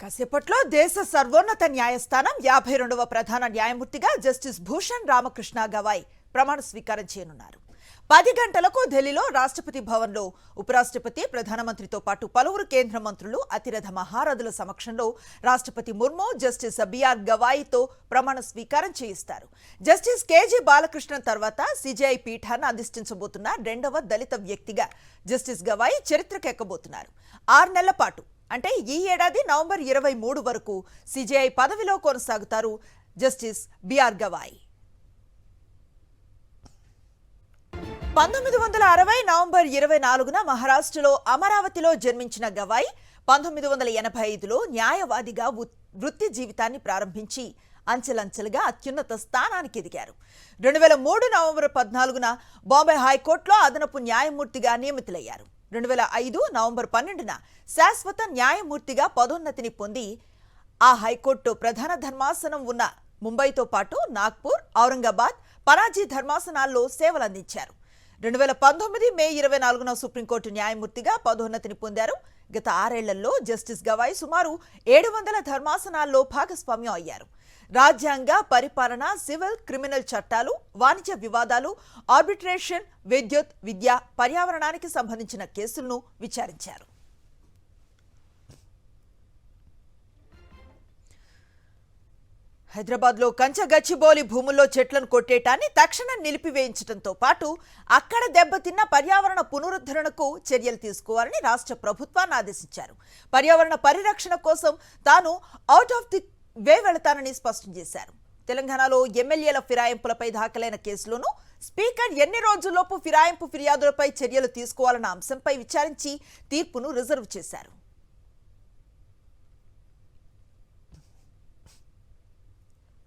కాసేపట్లో దేశ సర్వోన్నత న్యాయస్థానం 52వ ప్రధాన న్యాయమూర్తిగా జస్టిస్ భూషణ్ రామకృష్ణ గవాయ్ ప్రమాణ స్వీకారం చేయనున్నారు. 10 గంటలకు ఢిల్లీలో రాష్ట్రపతి భవన్లో ఉపరాష్ట్రపతి, ప్రధానమంత్రితో పాటు పలువురు కేంద్ర మంత్రులు, అతిరథ మహారథుల సమక్షంలో రాష్ట్రపతి ముర్ము జస్టిస్ బిఆర్ గవాయ్తో ప్రమాణ స్వీకారం చేయిస్తారు. జస్టిస్ కేజీ బాలకృష్ణన్ తర్వాత సిజేఐ పీఠాన్ని అధిష్ఠించబోతున్న రెండవ దళిత వ్యక్తిగా జస్టిస్ గవాయ్ చరిత్రకెక్కబోతున్నారు. 6 నెలల పాటు అంటే ఈ ఏడాది నవంబర్ 23 వరకు సిజేఐ పదవిలో కొనసాగుతారు జస్టిస్ బిఆర్ గవాయ్. 1960 నవంబర్ 24న మహారాష్ట్రలో అమరావతిలో జన్మించిన గవాయ్ 1985లో న్యాయవాదిగా వృత్తి జీవితాన్ని ప్రారంభించి అంచెలంచెలుగా అత్యున్నత స్థానానికి ఎదిగారు. 2003 నవంబర్ 14న బాంబే హైకోర్టులో అదనపు న్యాయమూర్తిగా నియమితులయ్యారు. 2005 నవంబర్ 12న శాశ్వత న్యాయమూర్తిగా పదోన్నతిని పొంది ఆ హైకోర్టు ప్రధాన ధర్మాసనం ఉన్న ముంబైతో పాటు నాగ్పూర్, ఔరంగాబాద్, పనాజీ ధర్మాసనాల్లో సేవలందించారు. 2019 మే 24న సుప్రీంకోర్టు న్యాయమూర్తిగా పదోన్నతిని పొందారు. గత 6 ఏళ్లలో జస్టిస్ గవాయ్ సుమారు 700 ధర్మాసనాల్లో భాగస్వామ్యం అయ్యారు. రాజ్యాంగ, పరిపాలన, సివిల్, క్రిమినల్ చట్టాలు, వాణిజ్య వివాదాలు, ఆర్బిట్రేషన్, విద్యుత్, విద్య, పర్యావరణానికి సంబంధించిన కేసులను విచారించారు. హైదరాబాద్లో కంచగచ్చిబౌలి భూముల్లో చెట్లను కొట్టేటాన్ని తక్షణం నిలిపివేయించడంతో పాటు అక్కడ దెబ్బతిన్న పర్యావరణ పునరుద్ధరణకు చర్యలు తీసుకోవాలని రాష్ట్ర ప్రభుత్వాన్ని ఆదేశించారు. పర్యావరణ పరిరక్షణ కోసం తాను అవుట్ ఆఫ్ ది వే వెళతానని స్పష్టం చేశారు. తెలంగాణలో ఎమ్మెల్యేల ఫిరాయింపులపై దాఖలైన కేసులోనూ స్పీకర్ ఎన్ని రోజుల్లోపు ఫిరాయింపు ఫిర్యాదులపై చర్యలు తీసుకోవాలన్న అంశంపై విచారించి తీర్పును రిజర్వ్ చేశారు.